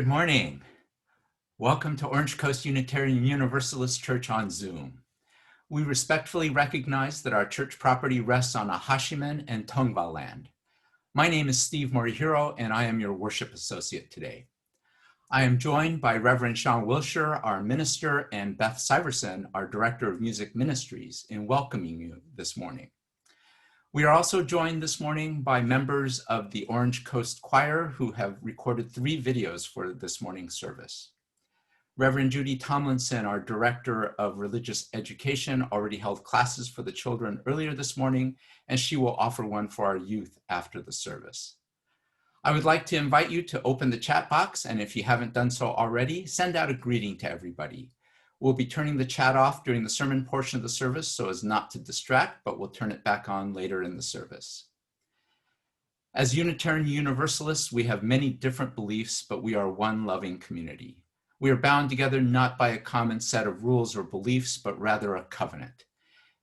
Good morning. Welcome to Orange Coast Unitarian Universalist Church on Zoom. We respectfully recognize that our church property rests on a Hashimen and Tongva land. My name is Steve Morihiro, and I am your worship associate today. I am joined by Reverend Sian Wiltshire, our minister, and Beth Syverson, our director of music ministries, in welcoming you this morning. We are also joined this morning by members of the Orange Coast Choir who have recorded 3 videos for this morning's service. Reverend Judy Tomlinson, our Director of Religious Education, already held classes for the children earlier this morning, and she will offer one for our youth after the service. I would like to invite you to open the chat box, and if you haven't done so already, send out a greeting to everybody. We'll be turning the chat off during the sermon portion of the service so as not to distract, but we'll turn it back on later in the service. As Unitarian Universalists, we have many different beliefs, but we are one loving community. We are bound together not by a common set of rules or beliefs, but rather a covenant.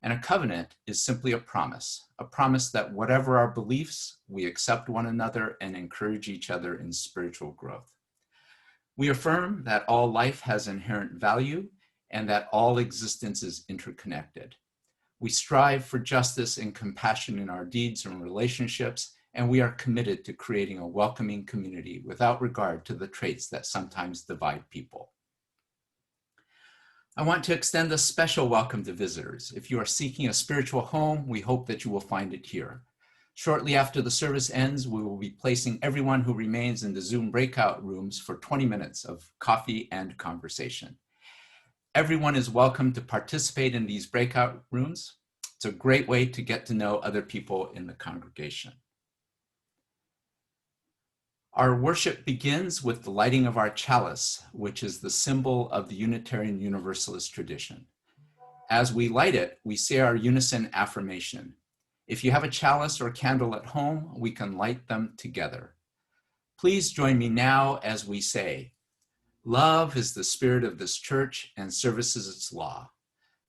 And a covenant is simply a promise that whatever our beliefs, we accept one another and encourage each other in spiritual growth. We affirm that all life has inherent value and that all existence is interconnected. We strive for justice and compassion in our deeds and relationships, and we are committed to creating a welcoming community without regard to the traits that sometimes divide people. I want to extend a special welcome to visitors. If you are seeking a spiritual home, we hope that you will find it here. Shortly after the service ends, we will be placing everyone who remains in the Zoom breakout rooms for 20 minutes of coffee and conversation. Everyone is welcome to participate in these breakout rooms. It's a great way to get to know other people in the congregation. Our worship begins with the lighting of our chalice, which is the symbol of the Unitarian Universalist tradition. As we light it, we say our unison affirmation. If you have a chalice or candle at home, we can light them together. Please join me now as we say, love is the spirit of this church and service is its law.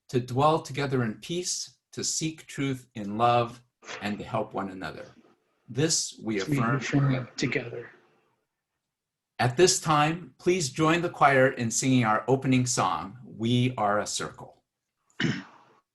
To dwell together in peace, to seek truth in love, and to help one another. This we affirm together. At this time, please join the choir in singing our opening song, We Are a Circle.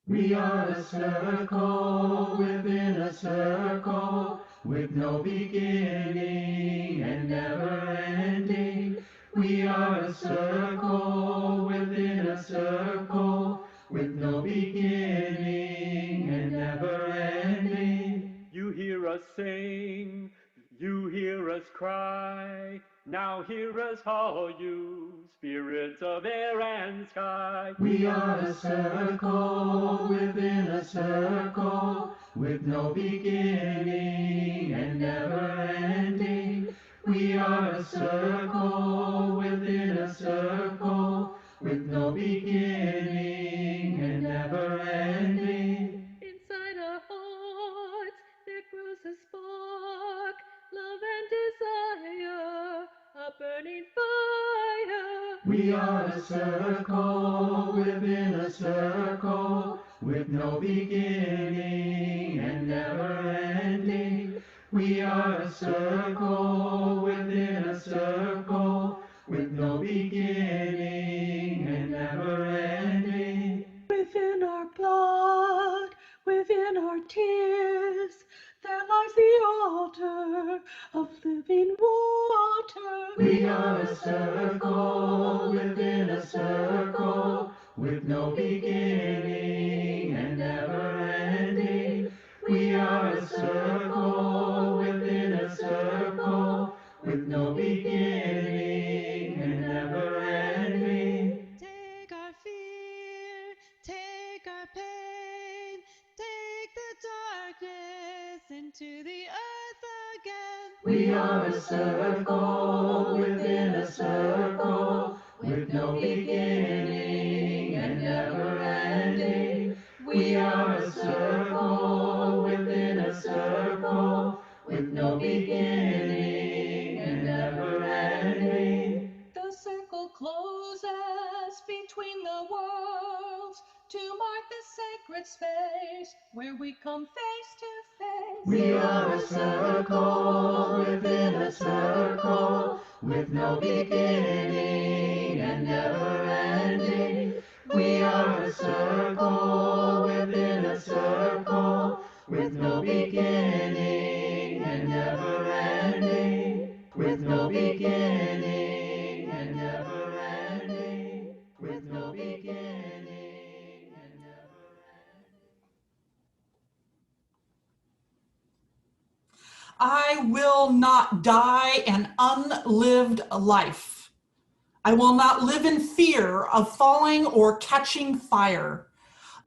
We are a circle within a circle, with no beginning and never ending. We are a circle within a circle, with no beginning and never ending. You hear us sing, you hear us cry. Now hear us, all you spirits of air and sky. We are a circle within a circle, with no beginning and never ending. We are a circle within a circle, with no beginning and never ending. Inside our hearts there grows a spark, love and desire, a burning fire. We are a circle within a circle, with no beginning and never ending. We are a circle within a circle, with no beginning and never ending. Within our blood, within our tears, there lies the altar of living water. We are a circle within a circle, with no beginning and never ending. We are a circle within a circle, with no beginning and never ending. Take our fear, take our pain, take the darkness into the earth again. We are a circle within a circle, with no beginning and never ending. We are a circle within a circle, with no beginning and never ending. The circle closes between the worlds to mark the sacred space where we come face to face. We are a circle within a circle, with no beginning and never ending. We are a circle within a circle, with no beginning and never ending, with no beginning and never ending, with no beginning and never ending. I will not die an unlived life. I will not live in fear of falling or catching fire.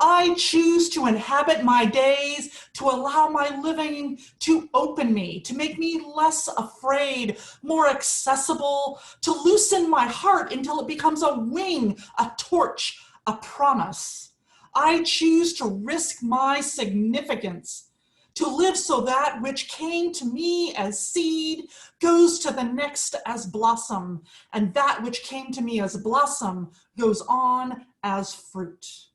I choose to inhabit my days, to allow my living to open me, to make me less afraid, more accessible, to loosen my heart until it becomes a wing, a torch, a promise. I choose to risk my significance, to live so that which came to me as seed goes to the next as blossom, and that which came to me as blossom goes on as fruit.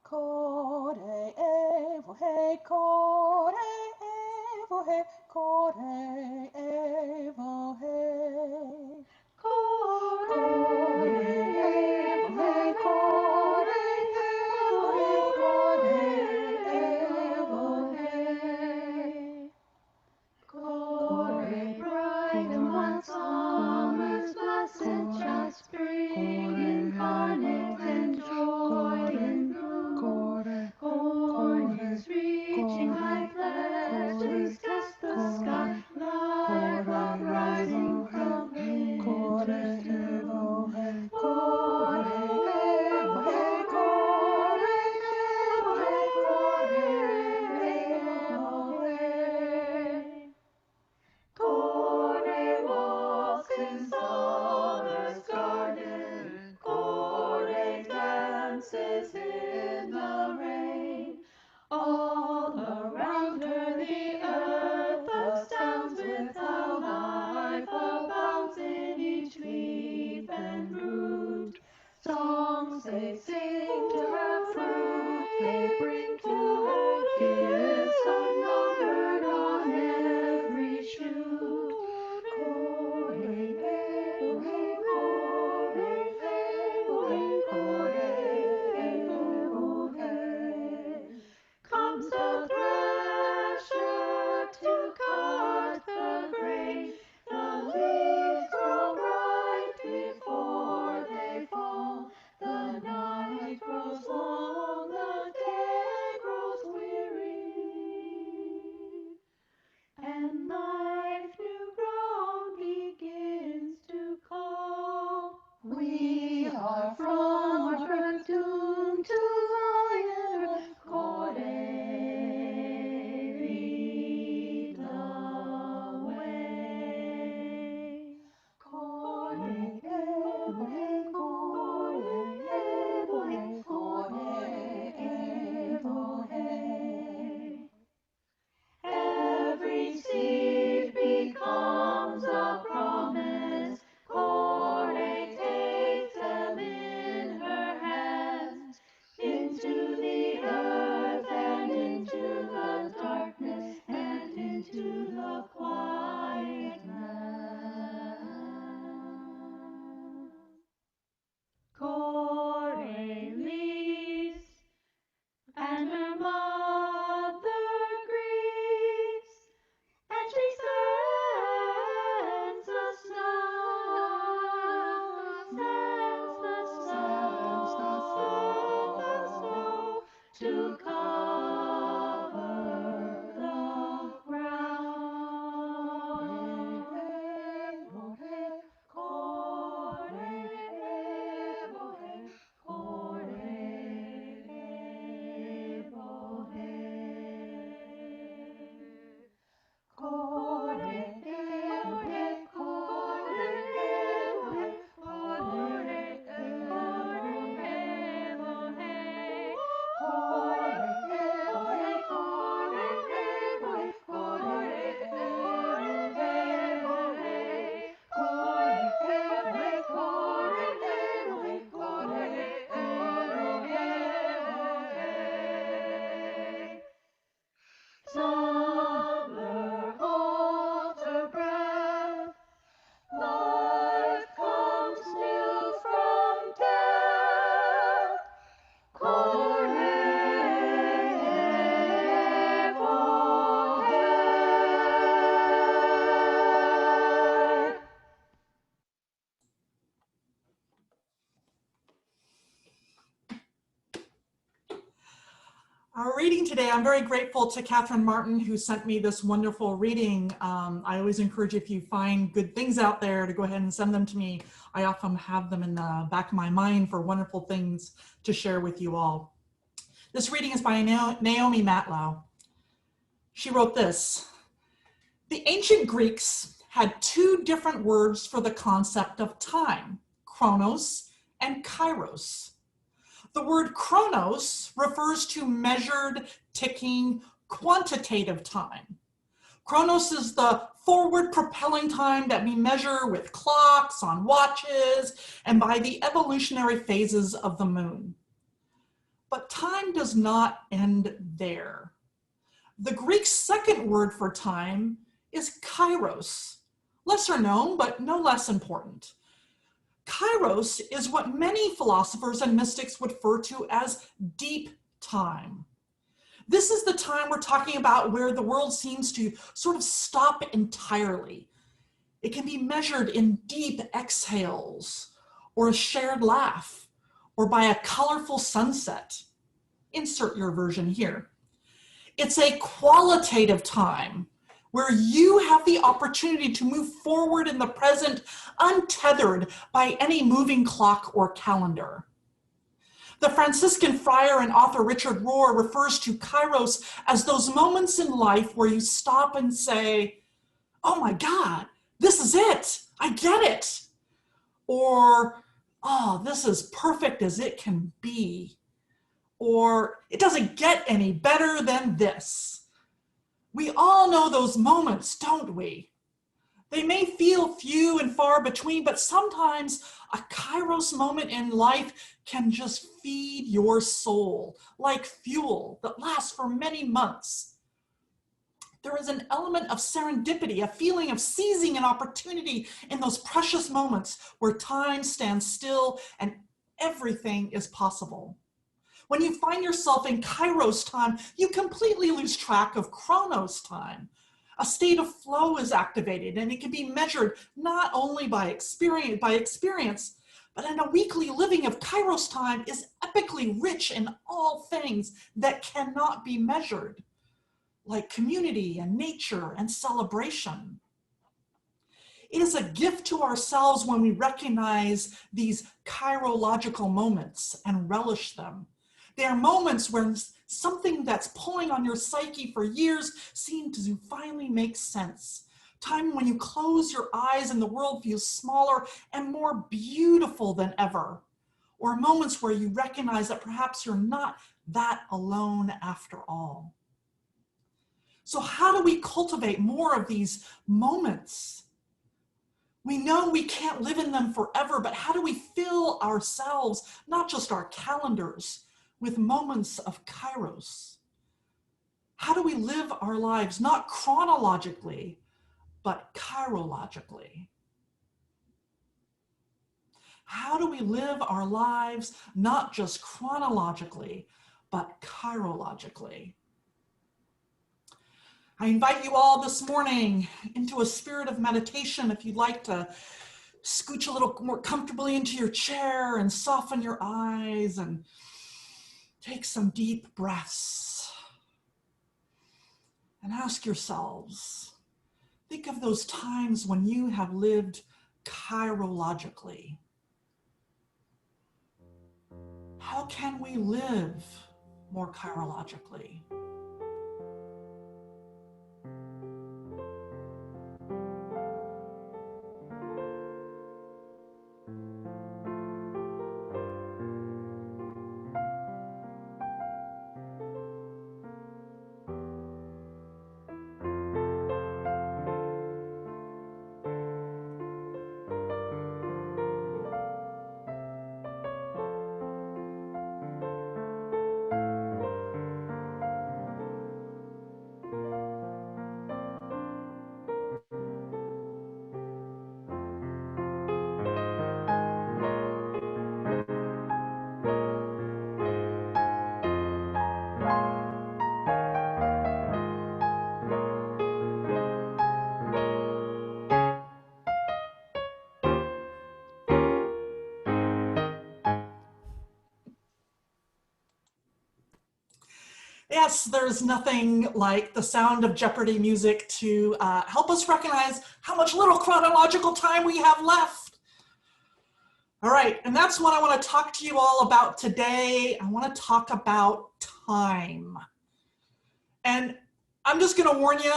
Kore evo he, kore evo he, kore evo he. Kore evo he, kore evo he. Kore bright and one summer's blessed just spring incarnate and joy in bloom. Horn is reaching high fledges, cast the sky. Our reading today, I'm very grateful to Catherine Martin who sent me this wonderful reading. I always encourage, if you find good things out there, to go ahead and send them to me. I often have them in the back of my mind for wonderful things to share with you all. This reading is by Naomi Matlow. She wrote this: the ancient Greeks had two different words for the concept of time, chronos and kairos. The word chronos refers to measured, ticking, quantitative time. Chronos is the forward propelling time that we measure with clocks on watches and by the evolutionary phases of the moon. But time does not end there. The Greek second word for time is kairos, lesser known but no less important. Kairos is what many philosophers and mystics would refer to as deep time. This is the time we're talking about where the world seems to sort of stop entirely. It can be measured in deep exhales, or a shared laugh, or by a colorful sunset. Insert your version here. It's a qualitative time where you have the opportunity to move forward in the present untethered by any moving clock or calendar. The Franciscan friar and author Richard Rohr refers to kairos as those moments in life where you stop and say, oh my God, this is it, I get it. Or, oh, this is perfect as it can be. Or, it doesn't get any better than this. We all know those moments, don't we? They may feel few and far between, but sometimes a kairos moment in life can just feed your soul like fuel that lasts for many months. There is an element of serendipity, a feeling of seizing an opportunity in those precious moments where time stands still and everything is possible. When you find yourself in kairos time, you completely lose track of chronos time. A state of flow is activated, and it can be measured not only by experience, but in a weekly living of kairos time is epically rich in all things that cannot be measured, like community and nature and celebration. It is a gift to ourselves when we recognize these kairological moments and relish them. They are moments when something that's pulling on your psyche for years seems to finally make sense. Time when you close your eyes and the world feels smaller and more beautiful than ever. Or moments where you recognize that perhaps you're not that alone after all. So how do we cultivate more of these moments? We know we can't live in them forever, but how do we fill ourselves, not just our calendars, with moments of kairos? How do we live our lives, not chronologically, but kairologically? How do we live our lives, not just chronologically, but kairologically? I invite you all this morning into a spirit of meditation. If you'd like to scooch a little more comfortably into your chair and soften your eyes and take some deep breaths and ask yourselves, think of those times when you have lived kairologically. How can we live more kairologically? Yes, there's nothing like the sound of Jeopardy music to help us recognize how much little chronological time we have left. All right, and that's what I want to talk to you all about today. I want to talk about time. And I'm just going to warn you,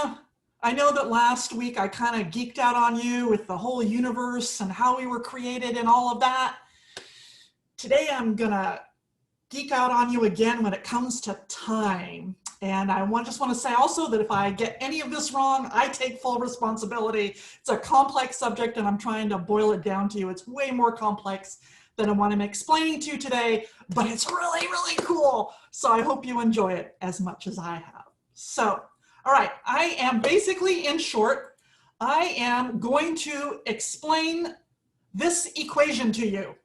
I know that last week I kind of geeked out on you with the whole universe and how we were created and all of that. Today I'm going to geek out on you again when it comes to time. And I just want to say also that if I get any of this wrong, I take full responsibility. It's a complex subject and I'm trying to boil it down to you. It's way more complex than I want to explaining to you today, but it's really, really cool. So I hope you enjoy it as much as I have. So, all right, I am basically, in short, I am going to explain this equation to you.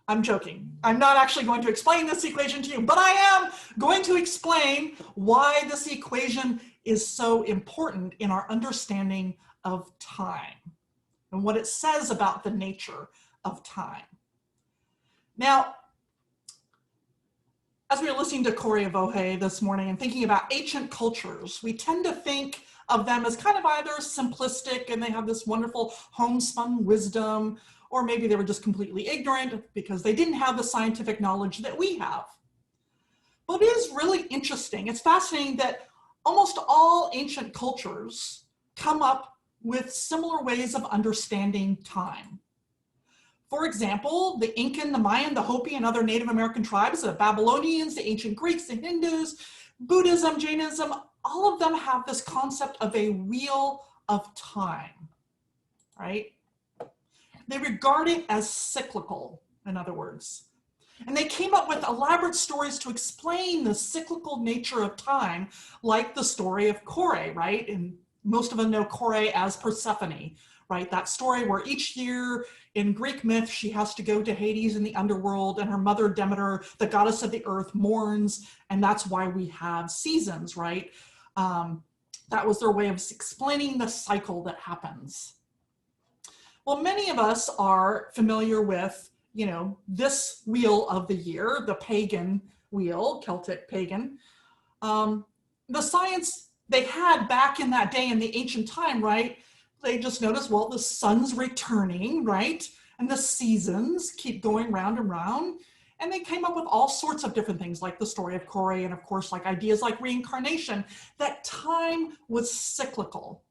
I'm joking. I'm not actually going to explain this equation to you, but I am going to explain why this equation is so important in our understanding of time and what it says about the nature of time. Now, as we were listening to Corey Avohe this morning and thinking about ancient cultures, we tend to think of them as kind of either simplistic and they have this wonderful homespun wisdom, or maybe they were just completely ignorant because they didn't have the scientific knowledge that we have. But it is really interesting. It's fascinating that almost all ancient cultures come up with similar ways of understanding time. For example, the Incan, the Mayan, the Hopi, and other Native American tribes, the Babylonians, the ancient Greeks, the Hindus, Buddhism, Jainism, all of them have this concept of a wheel of time, right? They regard it as cyclical, in other words. And they came up with elaborate stories to explain the cyclical nature of time, like the story of Kore, right? And most of us know Kore as Persephone, right? That story where each year in Greek myth, she has to go to Hades in the underworld and her mother Demeter, the goddess of the earth, mourns. And that's why we have seasons, right? That was their way of explaining the cycle that happens. Well, many of us are familiar with, this wheel of the year, the pagan wheel, Celtic pagan. The science they had back in that day in the ancient time, right? They just noticed, well, the sun's returning, right? And the seasons keep going round and round. And they came up with all sorts of different things like the story of Kore and of course like ideas like reincarnation, that time was cyclical.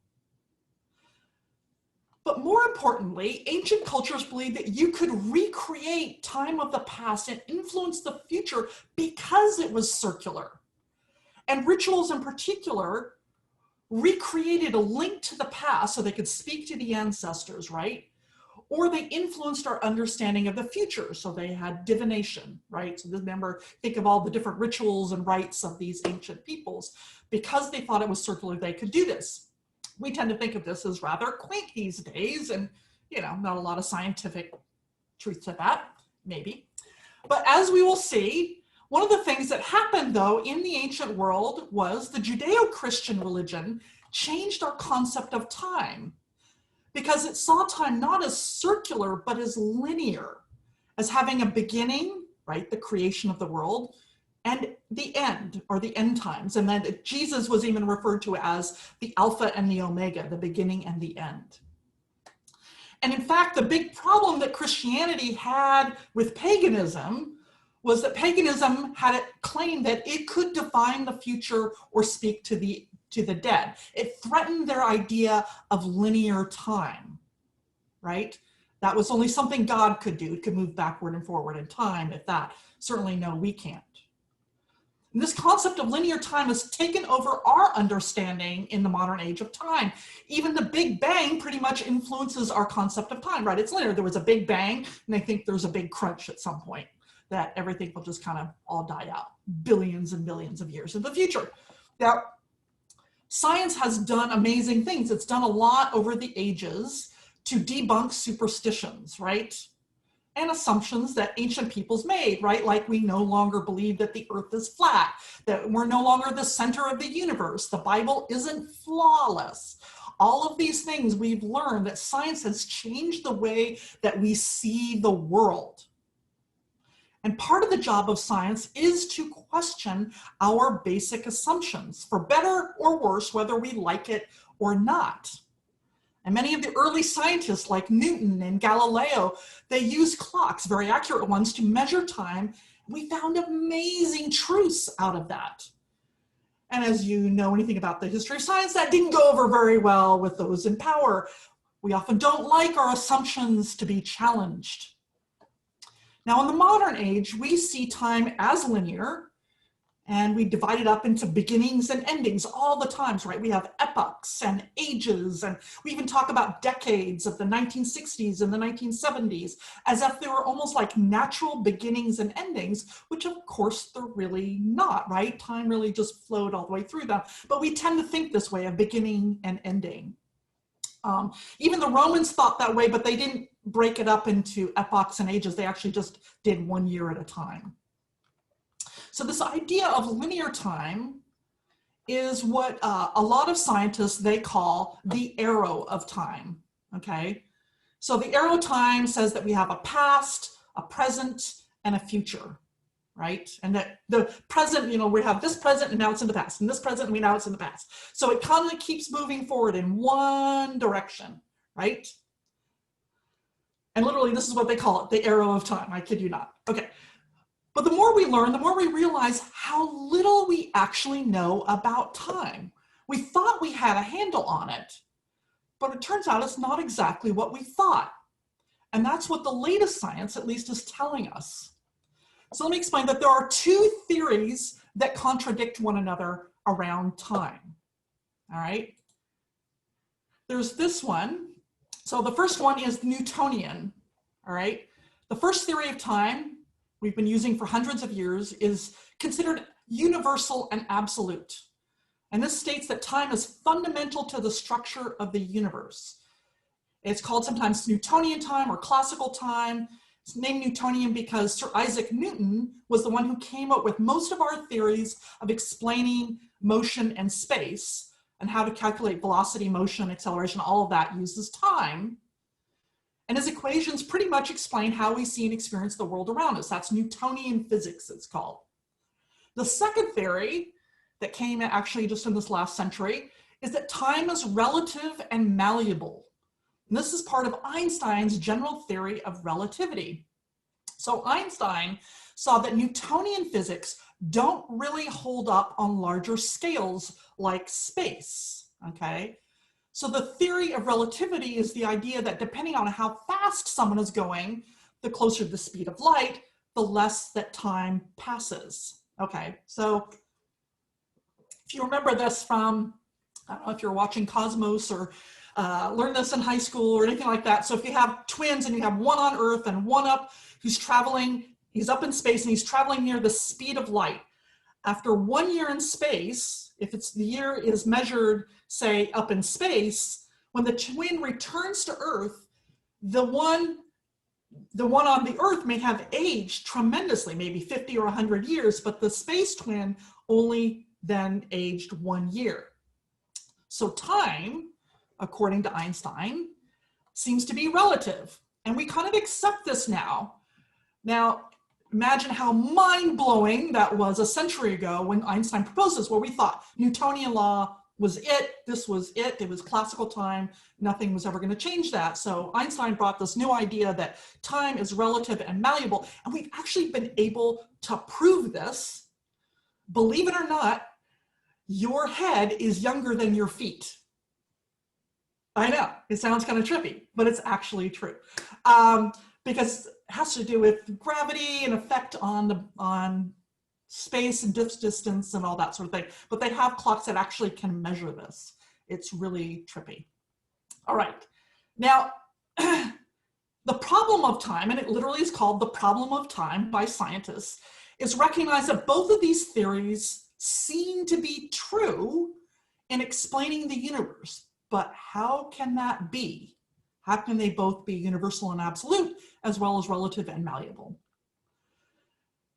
But more importantly, ancient cultures believed that you could recreate time of the past and influence the future because it was circular. And rituals in particular recreated a link to the past so they could speak to the ancestors, right? Or they influenced our understanding of the future. So they had divination, right? So remember, think of all the different rituals and rites of these ancient peoples. Because they thought it was circular, they could do this. We tend to think of this as rather quaint these days and, not a lot of scientific truth to that, maybe. But as we will see, one of the things that happened though in the ancient world was the Judeo-Christian religion changed our concept of time because it saw time not as circular, but as linear, as having a beginning, right? The creation of the world, and the end, or the end times. And then Jesus was even referred to as the Alpha and the Omega, the beginning and the end. And in fact, the big problem that Christianity had with paganism was that paganism had it claimed that it could define the future or speak to the dead. It threatened their idea of linear time, right? That was only something God could do. It could move backward and forward in time, if that. Certainly no, we can't. And this concept of linear time has taken over our understanding in the modern age of time. Even the Big Bang pretty much influences our concept of time, right? It's linear. There was a Big Bang, and I think there's a big crunch at some point that everything will just kind of all die out billions and billions of years in the future. Now, science has done amazing things. It's done a lot over the ages to debunk superstitions, right? And assumptions that ancient peoples made, right? Like we no longer believe that the earth is flat, that we're no longer the center of the universe. The Bible isn't flawless. All of these things we've learned that science has changed the way that we see the world. And part of the job of science is to question our basic assumptions, for better or worse, whether we like it or not. And many of the early scientists like Newton and Galileo, they used clocks, very accurate ones, to measure time. We found amazing truths out of that. And as you know anything about the history of science, that didn't go over very well with those in power. We often don't like our assumptions to be challenged. Now, in the modern age, we see time as linear, and we divide it up into beginnings and endings all the times, right? We have epochs and ages, and we even talk about decades of the 1960s and the 1970s, as if they were almost like natural beginnings and endings, which of course they're really not, right? Time really just flowed all the way through them. But we tend to think this way, of beginning and ending. Even the Romans thought that way, but they didn't break it up into epochs and ages. They actually just did 1 year at a time. So this idea of linear time is what a lot of scientists, they call the arrow of time, okay? So the arrow of time says that we have a past, a present, and a future, right? And that the present, you know, we have this present and now it's in the past, and this present and now it's in the past. So it constantly keeps moving forward in one direction, right? And literally this is what they call it, the arrow of time, I kid you not. Okay, but the more we learn, the more we realize how little we actually know about time. We thought we had a handle on it, but it turns out it's not exactly what we thought. And that's what the latest science, at least, is telling us. So let me explain that there are two theories that contradict one another around time, all right? There's this one. So the first one is Newtonian, all right? The first theory of time we've been using for hundreds of years is considered universal and absolute. And this states that time is fundamental to the structure of the universe. It's called sometimes Newtonian time or classical time. It's named Newtonian because Sir Isaac Newton was the one who came up with most of our theories of explaining motion and space, and how to calculate velocity, motion, acceleration, all of that uses time. And his equations pretty much explain how we see and experience the world around us. That's Newtonian physics, it's called. The second theory that came actually just in this last century is that time is relative and malleable. And this is part of Einstein's general theory of relativity. So Einstein saw that Newtonian physics don't really hold up on larger scales like space, okay? So the theory of relativity is the idea that depending on how fast someone is going, the closer the speed of light, the less that time passes, okay? So if you remember this from, I don't know if you're watching Cosmos or learned this in high school or anything like that. So if you have twins and you have one on Earth and one up who's traveling, he's up in space and he's traveling near the speed of light. After 1 year in space, if it's the year is measured, say, up in space, when the twin returns to Earth, the one on the Earth may have aged tremendously, maybe 50 or 100 years, but the space twin only then aged 1 year. So time, according to Einstein, seems to be relative. And we kind of accept this now. Now, imagine how mind-blowing that was a century ago when Einstein proposed this, where we thought Newtonian law was it, this was it was classical time, nothing was ever going to change that. So Einstein brought this new idea that time is relative and malleable, and we've actually been able to prove this. Believe it or not, your head is younger than your feet. I know, it sounds kind of trippy, but it's actually true. Because it has to do with gravity and effect on space and distance and all that sort of thing. But they have clocks that actually can measure this. It's really trippy. All right, now the problem of time, and it literally is called the problem of time by scientists, is recognize that both of these theories seem to be true in explaining the universe. But how can that be? How can they both be universal and absolute, as well as relative and malleable?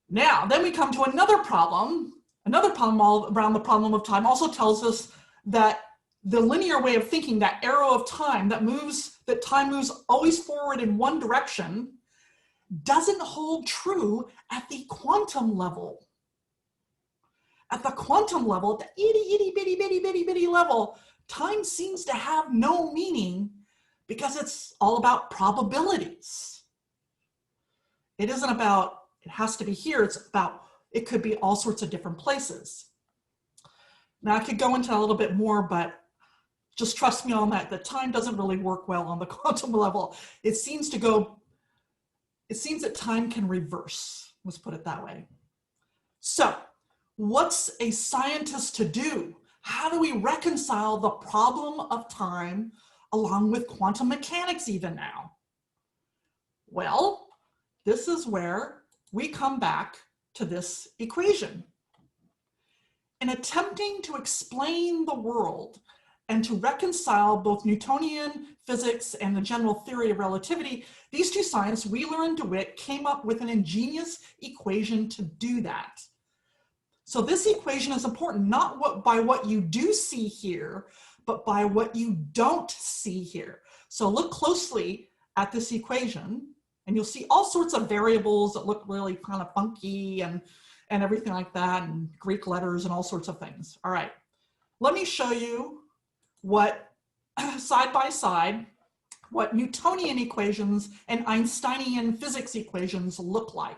Now, then we come to another problem. Another problem all around the problem of time also tells us that the linear way of thinking, that arrow of time that time moves always forward in one direction, doesn't hold true at the quantum level. At the quantum level, at the itty bitty level, time seems to have no meaning because it's all about probabilities. It isn't about, it has to be here, it's about, it could be all sorts of different places. Now I could go into a little bit more, but just trust me on that, time doesn't really work well on the quantum level. It seems that time can reverse, let's put it that way. So, what's a scientist to do? How do we reconcile the problem of time along with quantum mechanics even now? Well, this is where we come back to this equation. In attempting to explain the world and to reconcile both Newtonian physics and the general theory of relativity, these two scientists, Wheeler and DeWitt, came up with an ingenious equation to do that. So this equation is important, not by what you do see here, but by what you don't see here. So look closely at this equation, and you'll see all sorts of variables that look really kind of funky and everything like that, and Greek letters and all sorts of things. All right, let me show you what, side by side, what Newtonian equations and Einsteinian physics equations look like,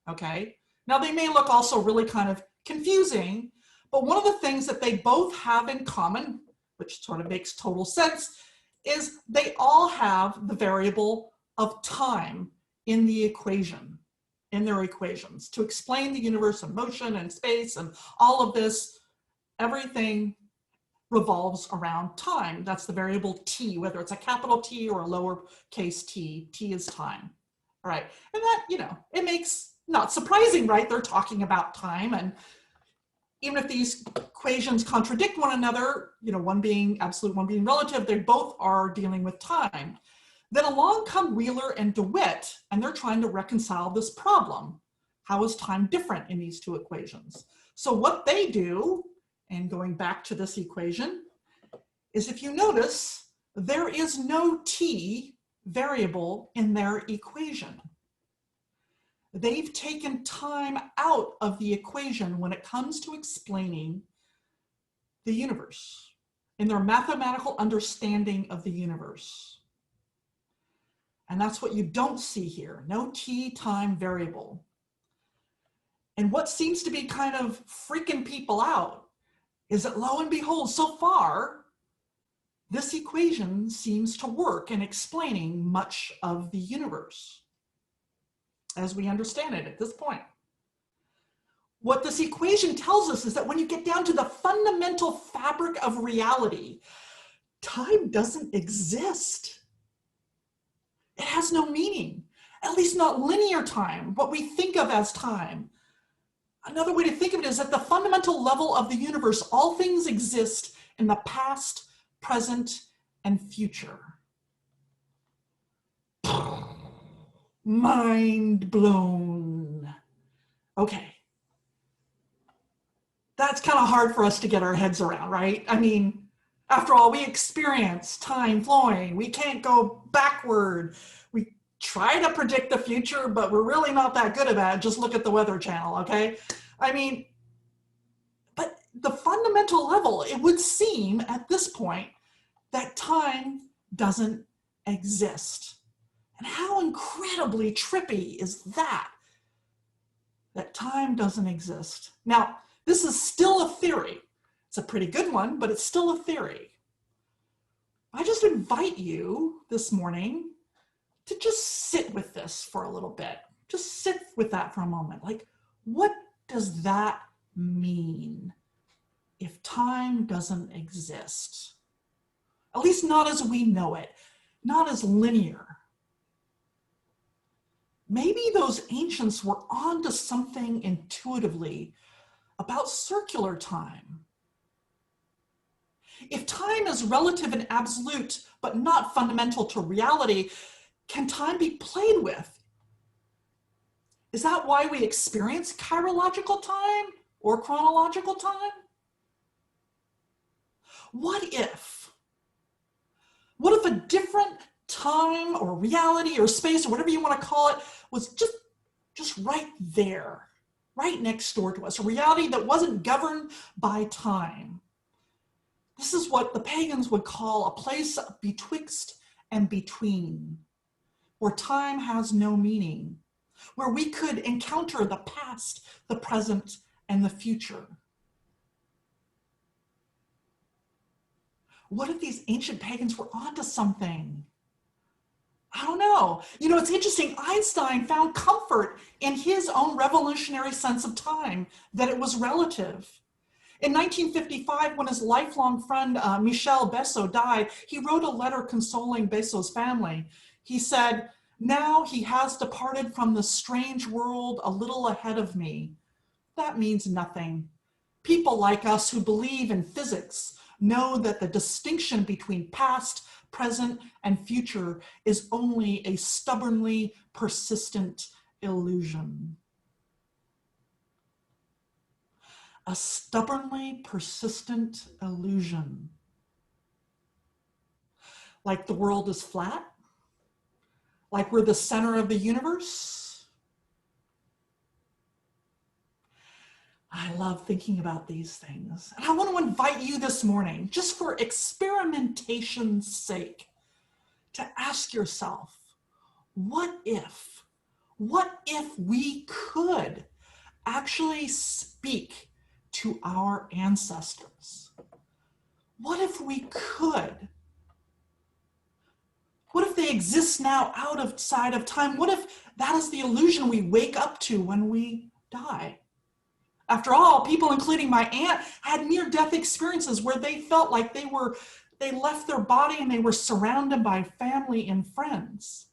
okay? Now they may look also really kind of confusing, but one of the things that they both have in common, which sort of makes total sense, is they all have the variable of time in the equation, in their equations. To explain the universe and motion and space and all of this, everything revolves around time. That's the variable t, whether it's a capital T or a lowercase t, t is time. All right, and that, you know, it makes, not surprising, right? They're talking about time, and even if these equations contradict one another, you know, one being absolute, one being relative, they both are dealing with time. Then along come Wheeler and DeWitt, and they're trying to reconcile this problem. How is time different in these two equations? So what they do, and going back to this equation, is if you notice, there is no t variable in their equation. They've taken time out of the equation when it comes to explaining the universe, in their mathematical understanding of the universe. And that's what you don't see here, no t time variable. And what seems to be kind of freaking people out is that, lo and behold, so far, this equation seems to work in explaining much of the universe as we understand it at this point. What this equation tells us is that when you get down to the fundamental fabric of reality, time doesn't exist. It has no meaning, at least not linear time, what we think of as time. Another way to think of it is at the fundamental level of the universe, all things exist in the past, present, and future. Mind blown. Okay. That's kind of hard for us to get our heads around, right? I mean, after all, we experience time flowing. We can't go backward. We try to predict the future, but we're really not that good at that. Just look at the Weather Channel, okay? I mean, but the fundamental level, it would seem at this point that time doesn't exist. And how incredibly trippy is that? That time doesn't exist. Now, this is still a theory. It's a pretty good one, but it's still a theory. I just invite you this morning to just sit with this for a little bit. Just sit with that for a moment. Like, what does that mean if time doesn't exist? At least not as we know it, not as linear. Maybe those ancients were onto something intuitively about circular time. If time is relative and absolute, but not fundamental to reality, can time be played with? Is that why we experience chirological time or chronological time? What if a different Time or reality or space or whatever you want to call it was just right there, right next door to us, a reality that wasn't governed by time. This is what the pagans would call a place betwixt and between, where time has no meaning, where we could encounter the past, the present, and the future. What if these ancient pagans were onto something? I don't know. You know, it's interesting. Einstein found comfort in his own revolutionary sense of time, that it was relative. In 1955, when his lifelong friend Michel Besso died, he wrote a letter consoling Besso's family. He said, "Now he has departed from the strange world a little ahead of me. That means nothing. People like us who believe in physics know that the distinction between past, present, and future is only a stubbornly persistent illusion." A stubbornly persistent illusion. Like the world is flat? Like we're the center of the universe? I love thinking about these things. And I want to invite you this morning, just for experimentation's sake, to ask yourself, what if we could actually speak to our ancestors? What if we could? What if they exist now outside of time? What if that is the illusion we wake up to when we die? After all, people, including my aunt, had near-death experiences where they felt like they left their body and they were surrounded by family and friends.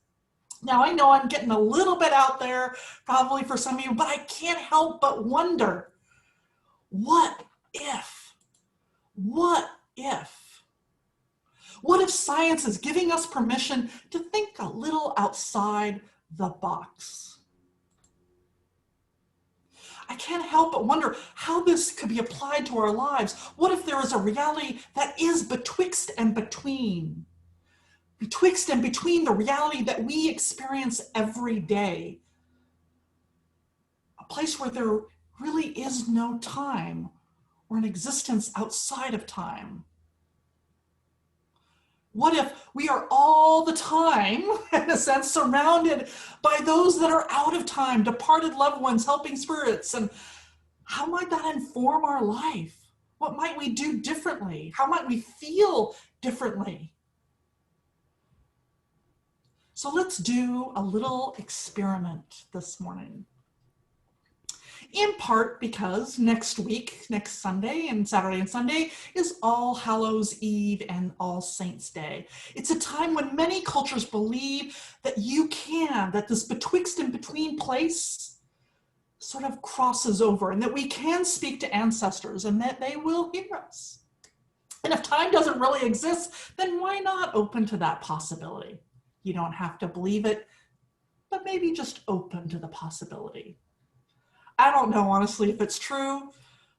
Now, I know I'm getting a little bit out there, probably for some of you, but I can't help but wonder, what if? What if? What if science is giving us permission to think a little outside the box? I can't help but wonder how this could be applied to our lives. What if there is a reality that is betwixt and between? Betwixt and between the reality that we experience every day. A place where there really is no time or an existence outside of time. What if we are all the time, in a sense, surrounded by those that are out of time, departed loved ones, helping spirits? And how might that inform our life? What might we do differently? How might we feel differently? So let's do a little experiment this morning. In part because next week, next Sunday and Saturday and Sunday, is All Hallows Eve and All Saints Day. It's a time when many cultures believe that that this betwixt and between place sort of crosses over, and that we can speak to ancestors and that they will hear us. And if time doesn't really exist, then why not open to that possibility? You don't have to believe it, but maybe just open to the possibility. I don't know, honestly, if it's true,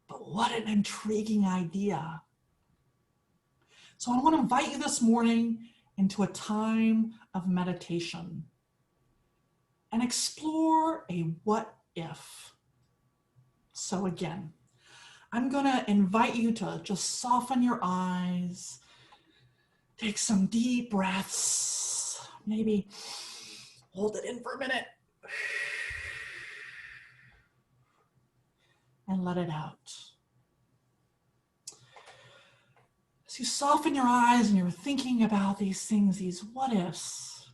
but what an intriguing idea. So I want to invite you this morning into a time of meditation and explore a what if. So again, I'm going to invite you to just soften your eyes, take some deep breaths, maybe hold it in for a minute, and let it out. As you soften your eyes and you're thinking about these things, these what ifs,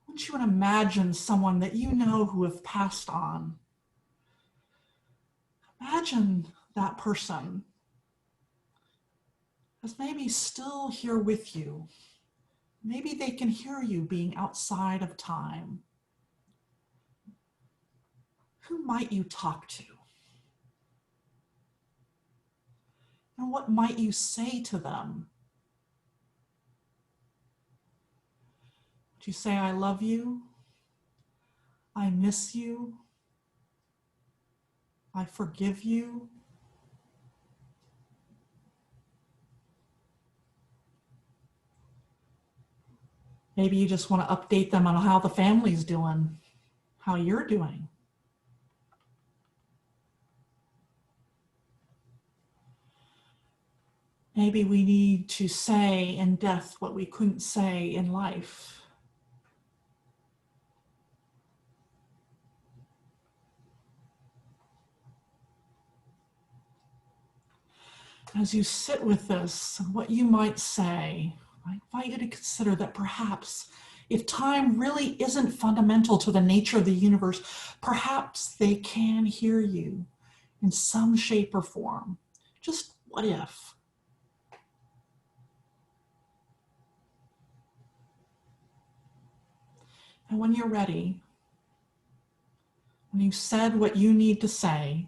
I want you to imagine someone that you know who have passed on. Imagine that person as maybe still here with you. Maybe they can hear you being outside of time. Who might you talk to? And what might you say to them? Would you say, I love you? I miss you? I forgive you? Maybe you just want to update them on how the family's doing, how you're doing. Maybe we need to say in death what we couldn't say in life. As you sit with this, what you might say, I invite you to consider that perhaps if time really isn't fundamental to the nature of the universe, perhaps they can hear you in some shape or form. Just what if? And when you're ready, when you've said what you need to say,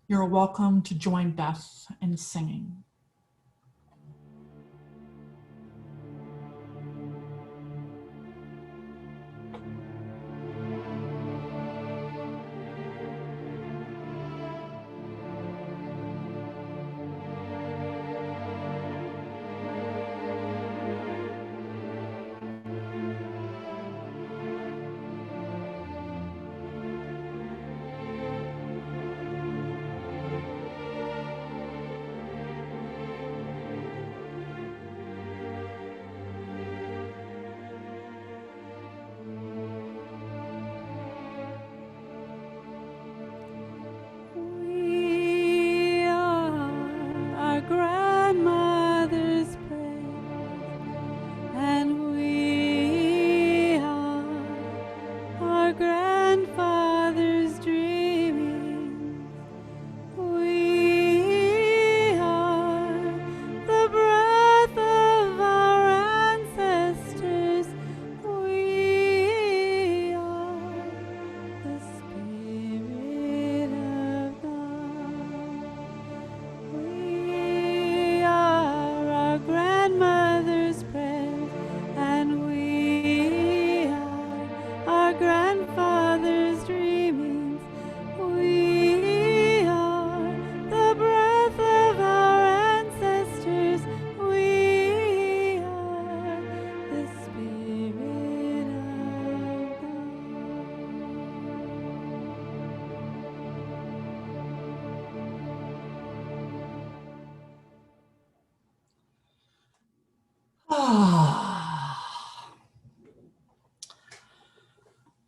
you're welcome to join Beth in singing.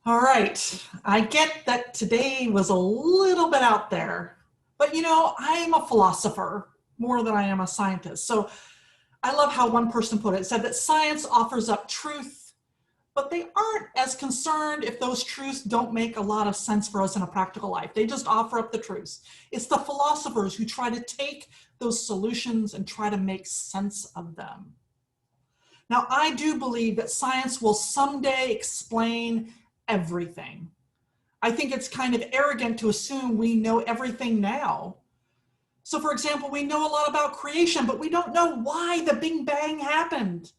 All right, I get that today was a little bit out there, but you know, I'm a philosopher more than I am a scientist. So I love how one person put it, said that science offers up truth, but they aren't as concerned if those truths don't make a lot of sense for us in a practical life. They just offer up the truths. It's the philosophers who try to take those solutions and try to make sense of them. Now, I do believe that science will someday explain everything. I think it's kind of arrogant to assume we know everything now. So for example, we know a lot about creation, but we don't know why the Big Bang happened.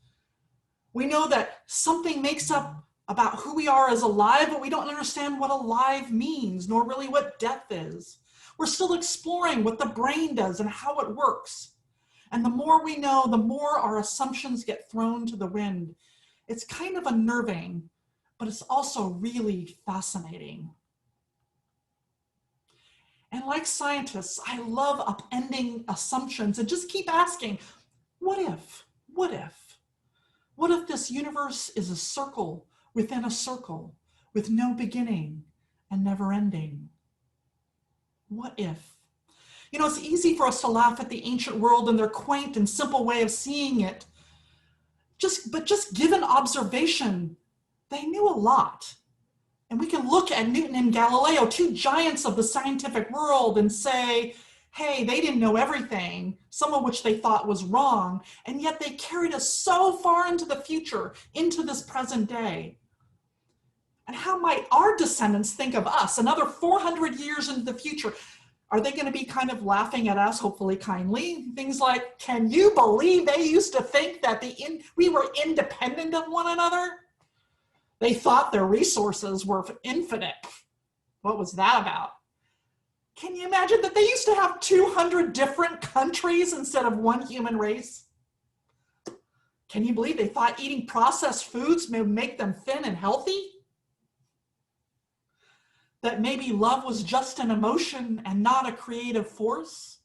We know that something makes up about who we are as alive, but we don't understand what alive means, nor really what death is. We're still exploring what the brain does and how it works. And the more we know, the more our assumptions get thrown to the wind. It's kind of unnerving, but it's also really fascinating. And like scientists, I love upending assumptions and just keep asking, what if? What if? What if this universe is a circle within a circle with no beginning and never ending? What if? You know, it's easy for us to laugh at the ancient world and their quaint and simple way of seeing it. But just given observation, they knew a lot. And we can look at Newton and Galileo, two giants of the scientific world, and say, hey, they didn't know everything, some of which they thought was wrong, and yet they carried us so far into the future, into this present day. And how might our descendants think of us another 400 years into the future? Are they going to be kind of laughing at us, hopefully kindly? Things like, can you believe they used to think that we were independent of one another? They thought their resources were infinite. What was that about? Can you imagine that they used to have 200 different countries instead of one human race? Can you believe they thought eating processed foods may make them thin and healthy? That maybe love was just an emotion and not a creative force?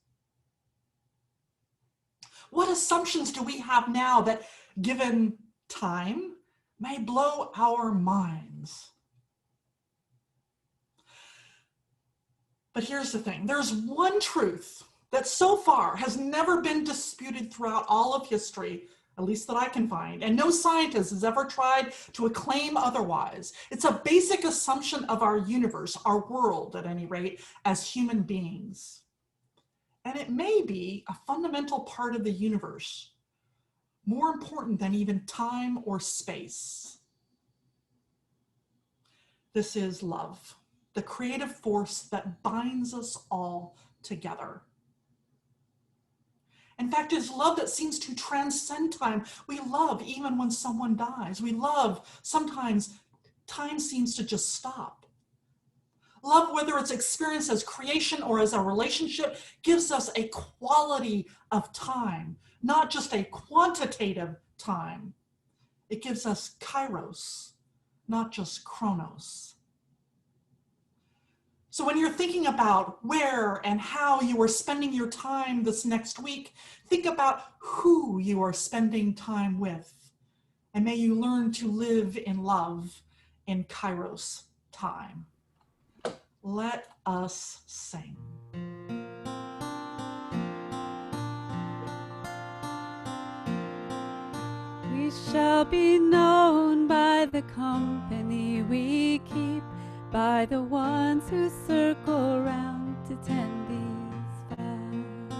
What assumptions do we have now that, given time, may blow our minds? But here's the thing, there's one truth that so far has never been disputed throughout all of history, at least that I can find, and no scientist has ever tried to claim otherwise. It's a basic assumption of our universe, our world at any rate, as human beings. And it may be a fundamental part of the universe, more important than even time or space. This is love, the creative force that binds us all together. In fact, it's love that seems to transcend time. We love even when someone dies. We love, sometimes time seems to just stop. Love, whether it's experienced as creation or as a relationship, gives us a quality of time, not just a quantitative time. It gives us kairos, not just chronos. So when you're thinking about where and how you are spending your time this next week, think about who you are spending time with. And may you learn to live in love in kairos time. Let us sing. We shall be known by the company we keep, by the ones who circle round to tend these vows.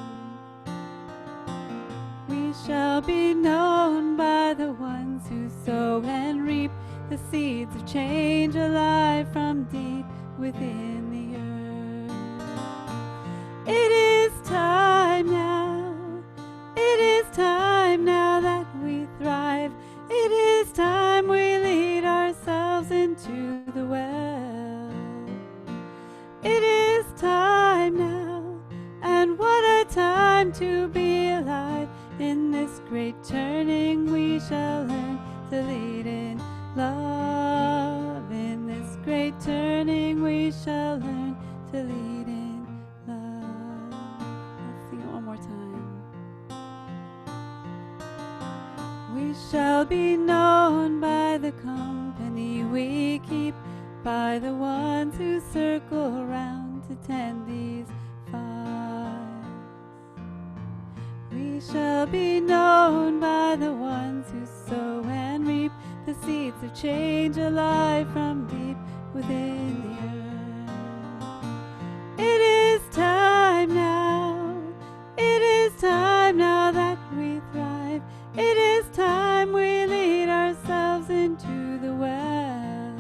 We shall be known by the ones who sow and reap the seeds of change alive from deep within the earth. It is time now, it is time now that we thrive. It is time we lead ourselves into the well. It is time now, and what a time to be alive. In this great turning we shall learn to lead in love. In this great turning we shall learn to lead in love. Let's sing it one more time. We shall be known by the company we keep, by the ones who circle around to tend these fires. We shall be known by the ones who sow and reap the seeds of change alive from deep within the earth. It is time now, it is time now that we thrive. It is time we lead ourselves into the well.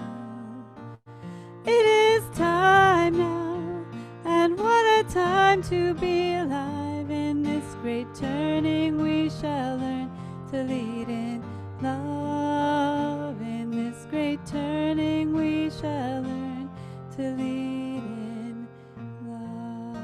It is time now, and what a time to be alive. In this great turning we shall learn to lead in love. In this great turning we shall learn to lead in love.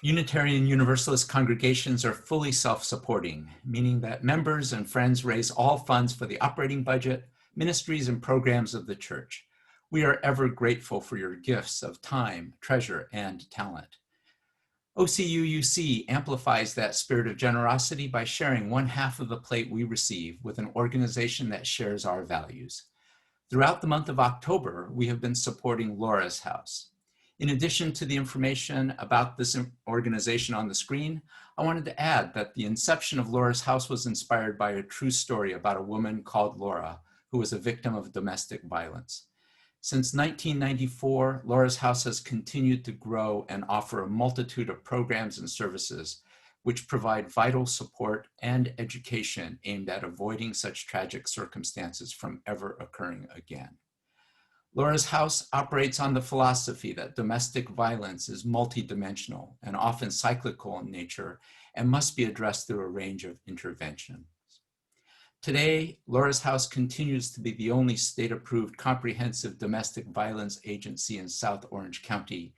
Unitarian Universalist congregations are fully self-supporting, meaning that members and friends raise all funds for the operating budget, ministries, and programs of the church. We are ever grateful for your gifts of time, treasure, and talent. OCUUC amplifies that spirit of generosity by sharing one half of the plate we receive with an organization that shares our values. Throughout the month of October, we have been supporting Laura's House. In addition to the information about this organization on the screen, I wanted to add that the inception of Laura's House was inspired by a true story about a woman called Laura, who was a victim of domestic violence. Since 1994, Laura's House has continued to grow and offer a multitude of programs and services which provide vital support and education aimed at avoiding such tragic circumstances from ever occurring again. Laura's House operates on the philosophy that domestic violence is multidimensional and often cyclical in nature and must be addressed through a range of interventions. Today, Laura's House continues to be the only state-approved comprehensive domestic violence agency in South Orange County.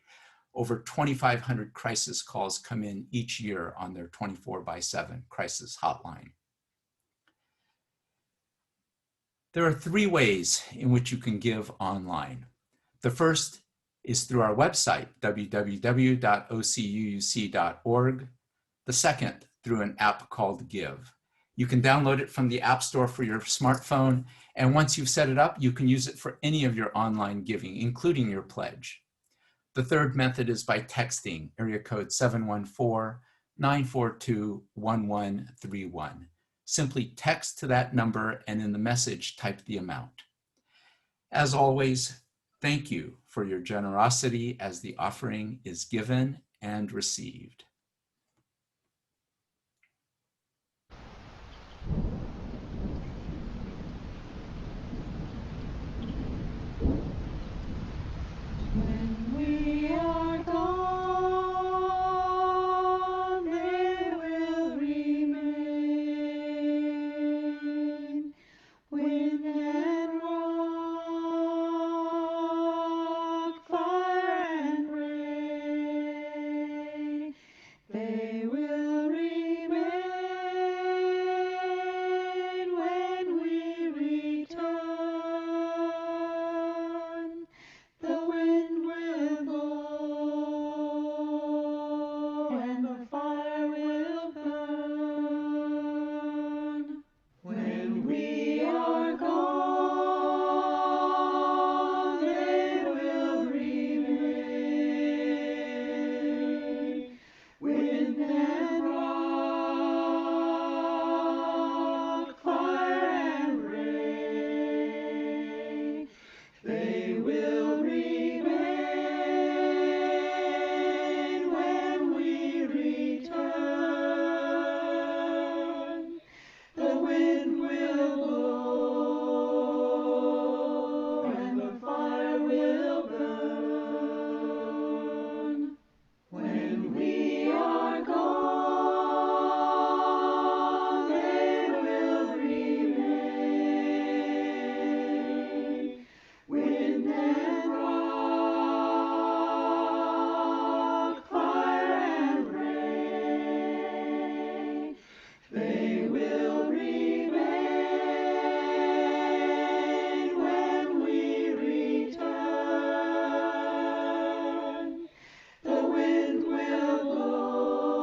Over 2,500 crisis calls come in each year on their 24/7 crisis hotline. There are 3 ways in which you can give online. The first is through our website, www.ocuuc.org. The second, through an app called Give. You can download it from the App Store for your smartphone, and once you've set it up, you can use it for any of your online giving, including your pledge. The third method is by texting, area code 714-942-1131. Simply text to that number and in the message type the amount. As always, thank you for your generosity as the offering is given and received. When we are gone, they will remain. Wind and rock, fire and rain, they will remain when we return. The wind will blow and the fire will burn. When we are gone, they will remain. Wind and rock, fire and rain, they will remain when we return. The wind will blow and the fire will burn. When we are gone, they will remain. Wind and rock, fire and rain, they will remain when we return. The wind will blow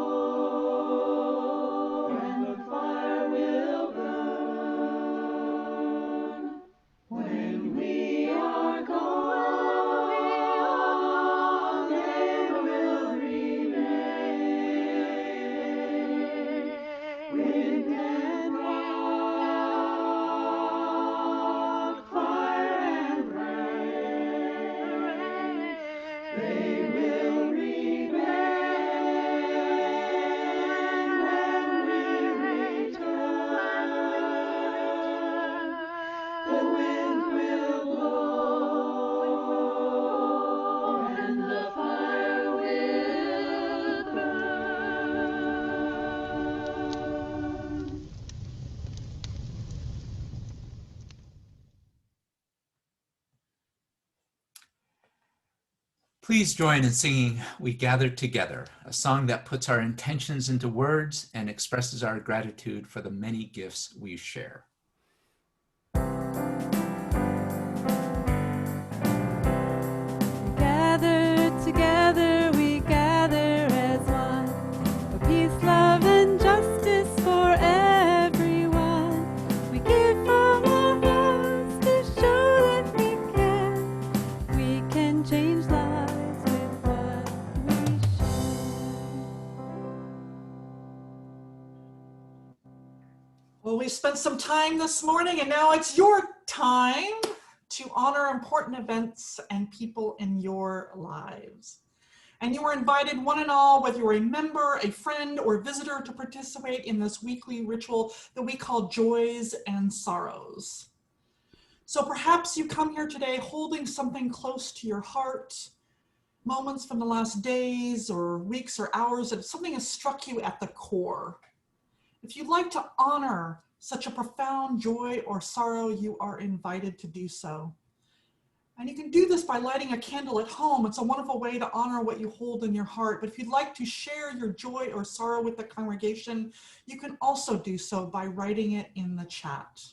and the fire will burn. When we are gone, they will remain. Wind and rock, fire and rain, they will remain when we return. The wind will blow and the fire will burn. Please join in singing We Gather Together, a song that puts our intentions into words and expresses our gratitude for the many gifts we share. Gather together, we gather as one, for peace, love, and justice for everyone. We give from our hearts to show that we care. We can change lives with what we share. Well, we spent some time this morning, and now it's your time to honor important events and people in your lives. And you are invited, one and all, whether you're a member, a friend, or visitor, to participate in this weekly ritual that we call Joys and Sorrows. So perhaps you come here today holding something close to your heart, moments from the last days or weeks or hours, that something has struck you at the core. If you'd like to honor such a profound joy or sorrow, you are invited to do so. And you can do this by lighting a candle at home. It's a wonderful way to honor what you hold in your heart. But if you'd like to share your joy or sorrow with the congregation, you can also do so by writing it in the chat.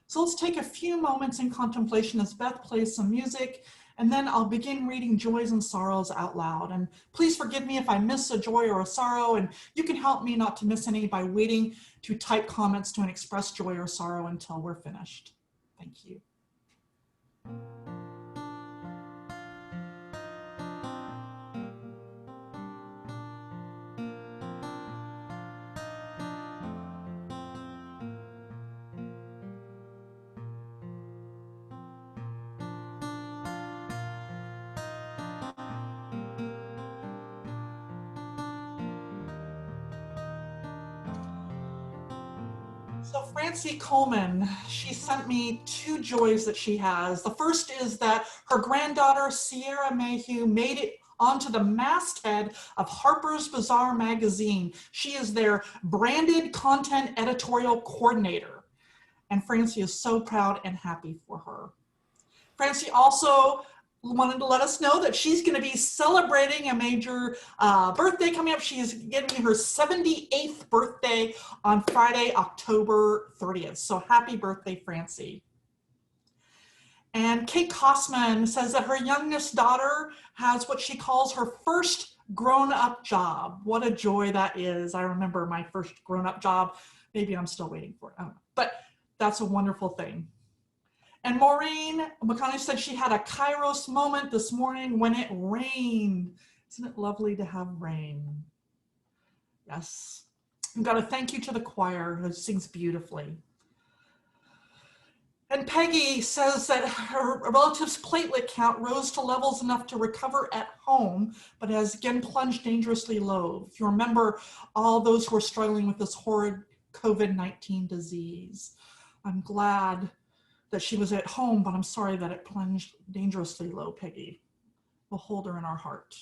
So let's take a few moments in contemplation as Beth plays some music, and then I'll begin reading joys and sorrows out loud. And please forgive me if I miss a joy or a sorrow, and you can help me not to miss any by waiting to type comments to express joy or sorrow until we're finished. Thank you. So Francie Coleman, she sent me two joys that she has. The first is that her granddaughter, Sierra Mayhew, made it onto the masthead of Harper's Bazaar magazine. She is their branded content editorial coordinator. And Francie is so proud and happy for her. Francie also wanted to let us know that she's going to be celebrating a major birthday coming up. She is getting her 78th birthday on Friday, October 30th. So happy birthday, Francie. And Kate Kossman says that her youngest daughter has what she calls her first grown-up job. What a joy that is. I remember my first grown-up job. Maybe I'm still waiting for it. I don't know. But that's a wonderful thing. And Maureen McConnell said she had a Kairos moment this morning when it rained. Isn't it lovely to have rain? Yes. We've got a thank you to the choir who sings beautifully. And Peggy says that her relative's platelet count rose to levels enough to recover at home, but has again plunged dangerously low. If you remember all those who are struggling with this horrid COVID-19 disease, I'm glad that she was at home, but I'm sorry that it plunged dangerously low, Peggy. We'll hold her in our heart.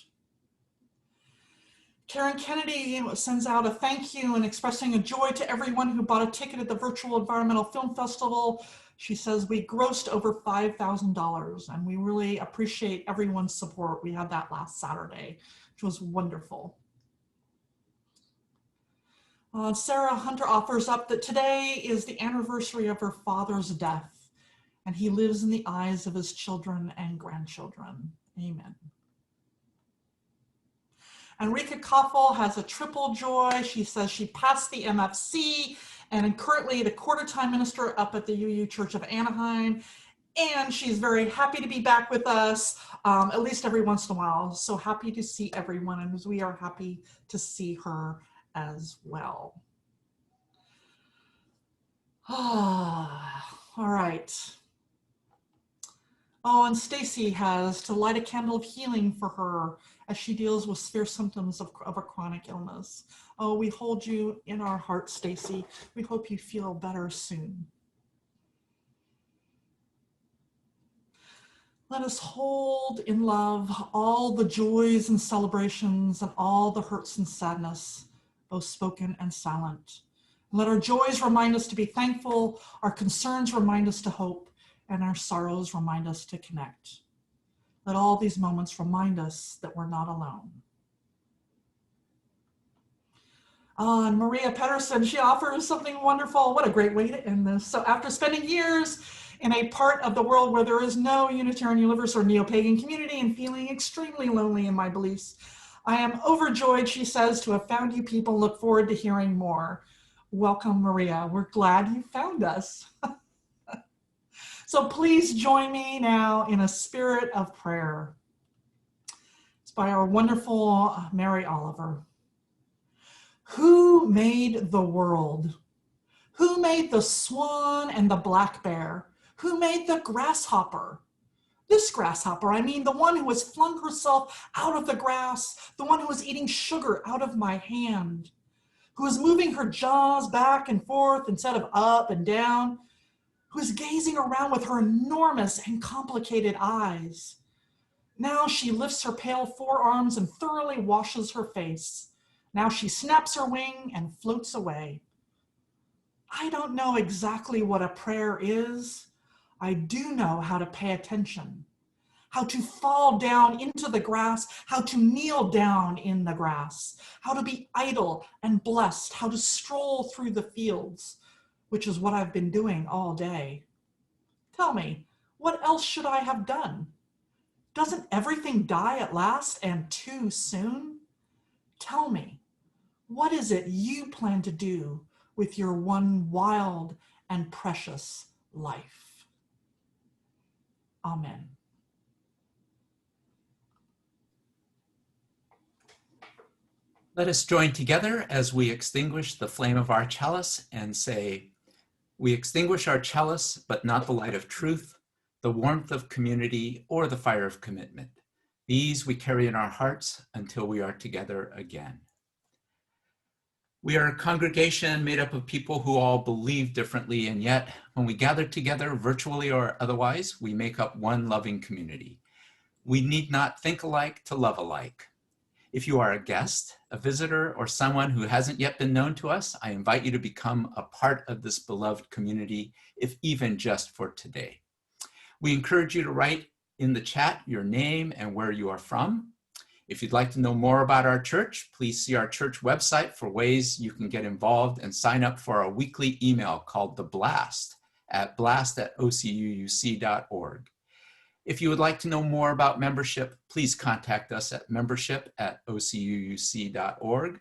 Karen Kennedy sends out a thank you and expressing a joy to everyone who bought a ticket at the Virtual Environmental Film Festival. She says we grossed over $5,000 and we really appreciate everyone's support. We had that last Saturday, which was wonderful. Sarah Hunter offers up that today is the anniversary of her father's death, and he lives in the eyes of his children and grandchildren. Amen. Enrica Koffel has a triple joy. She says she passed the MFC and currently the quarter-time minister up at the UU Church of Anaheim. And she's very happy to be back with us, at least every once in a while. So happy to see everyone, and we are happy to see her as well. All right. Oh, and Stacy has to light a candle of healing for her as she deals with severe symptoms of a chronic illness. Oh, we hold you in our hearts, Stacy. We hope you feel better soon. Let us hold in love all the joys and celebrations and all the hurts and sadness, both spoken and silent. Let our joys remind us to be thankful, our concerns remind us to hope, and our sorrows remind us to connect. Let all these moments remind us that we're not alone. And Maria Pedersen, she offers something wonderful. What a great way to end this. So after spending years in a part of the world where there is no Unitarian Universe or neo-pagan community and feeling extremely lonely in my beliefs, I am overjoyed, she says, to have found you people. Look forward to hearing more. Welcome, Maria. We're glad you found us. So please join me now in a spirit of prayer. It's by our wonderful Mary Oliver. Who made the world? Who made the swan and the black bear? Who made the grasshopper? This grasshopper, I mean the one who has flung herself out of the grass, the one who is eating sugar out of my hand, who is moving her jaws back and forth instead of up and down, who is gazing around with her enormous and complicated eyes. Now she lifts her pale forearms and thoroughly washes her face. Now she snaps her wing and floats away. I don't know exactly what a prayer is. I do know how to pay attention, how to fall down into the grass, how to kneel down in the grass, how to be idle and blessed, how to stroll through the fields, which is what I've been doing all day. Tell me, what else should I have done? Doesn't everything die at last and too soon? Tell me, what is it you plan to do with your one wild and precious life? Amen. Let us join together as we extinguish the flame of our chalice and say, we extinguish our chalice, but not the light of truth, the warmth of community, or the fire of commitment. These we carry in our hearts until we are together again. We are a congregation made up of people who all believe differently, and yet when we gather together virtually or otherwise, we make up one loving community. We need not think alike to love alike. If you are a guest, a visitor, or someone who hasn't yet been known to us, I invite you to become a part of this beloved community, if even just for today. We encourage you to write in the chat your name and where you are from. If you'd like to know more about our church, please see our church website for ways you can get involved and sign up for our weekly email called The Blast at blast@ocuuc.org. If you would like to know more about membership, please contact us at membership@ocuuc.org.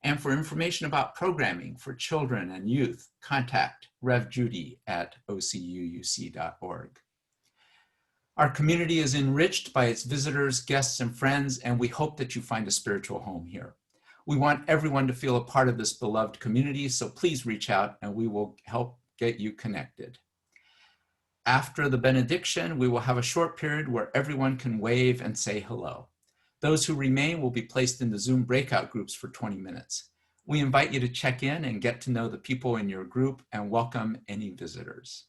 And for information about programming for children and youth, contact Rev Judy at ocuuc.org. Our community is enriched by its visitors, guests, and friends, and we hope that you find a spiritual home here. We want everyone to feel a part of this beloved community, so please reach out and we will help get you connected. After the benediction, we will have a short period where everyone can wave and say hello. Those who remain will be placed in the Zoom breakout groups for 20 minutes. We invite you to check in and get to know the people in your group and welcome any visitors.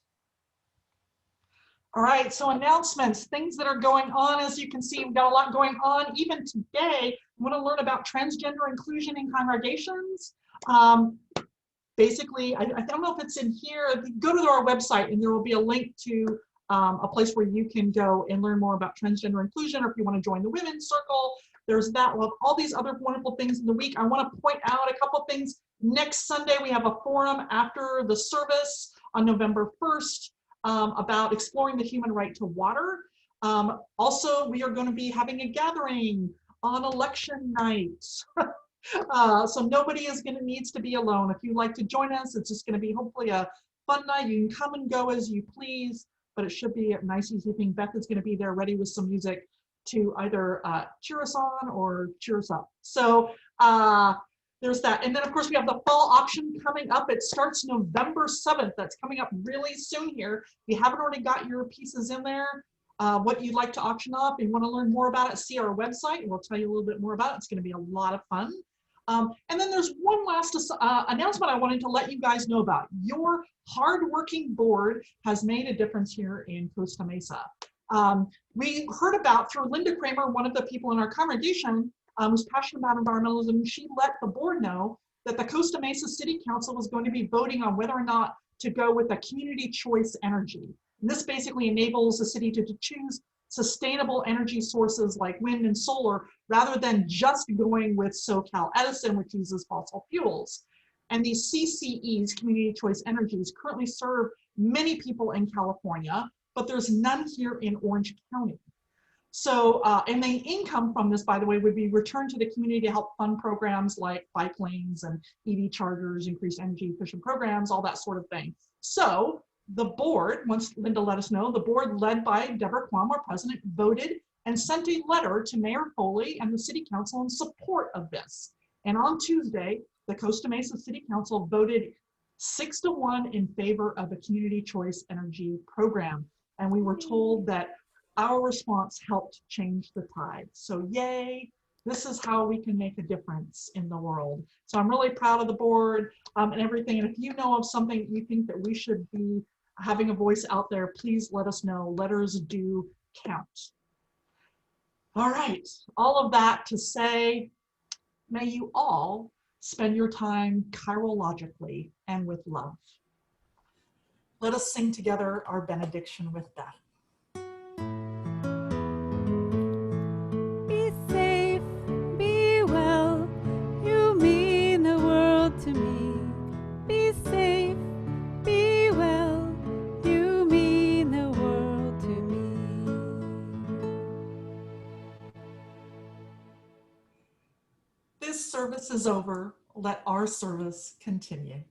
All right, so announcements, things that are going on. As you can see, we've got a lot going on. Even today, we want to learn about transgender inclusion in congregations. Basically, I don't know if it's in here. Go to our website and there will be a link to a place where you can go and learn more about transgender inclusion, or if you want to join the women's circle, there's that. Well, all these other wonderful things in the week. I want to point out a couple things. Next Sunday, we have a forum after the service on November 1st about exploring the human right to water. Also, we are going to be having a gathering on election night. So nobody needs to be alone. If you'd like to join us, it's just going to be hopefully a fun night. You can come and go as you please, but it should be a nice, easy thing. Beth is going to be there ready with some music to either cheer us on or cheer us up. So there's that. And then, of course, we have the fall auction coming up. It starts November 7th. That's coming up really soon here. If you haven't already got your pieces in there, what you'd like to auction off and want to learn more about it, see our website, and we'll tell you a little bit more about it. It's going to be a lot of fun. And then there's one last announcement I wanted to let you guys know about. Your hardworking board has made a difference here in Costa Mesa. We heard about, through Linda Kramer, one of the people in our congregation who's passionate about environmentalism. She let the board know that the Costa Mesa City Council was going to be voting on whether or not to go with a community choice energy. And this basically enables the city to choose sustainable energy sources like wind and solar, rather than just going with SoCal Edison, which uses fossil fuels. And these CCEs, community choice energies, currently serve many people in California, but there's none here in Orange County. So, and the income from this, by the way, would be returned to the community to help fund programs like bike lanes and EV chargers, increased energy efficient programs, all that sort of thing. So the board, once Linda let us know, the board led by Deborah Quam, our president, voted and sent a letter to Mayor Foley and the City Council in support of this. And on Tuesday, the Costa Mesa City Council voted 6-1 in favor of the community choice energy program. And we were told that our response helped change the tide. So yay, this is how we can make a difference in the world. So I'm really proud of the board and everything. And if you know of something you think that we should be having a voice out there, please let us know. Letters do count. All right, all of that to say, may you all spend your time chirologically and with love. Let us sing together our benediction with Beth. Be safe, be well, you mean the world to me. Be safe, be well, you mean the world to me. This service is over. Let our service continue.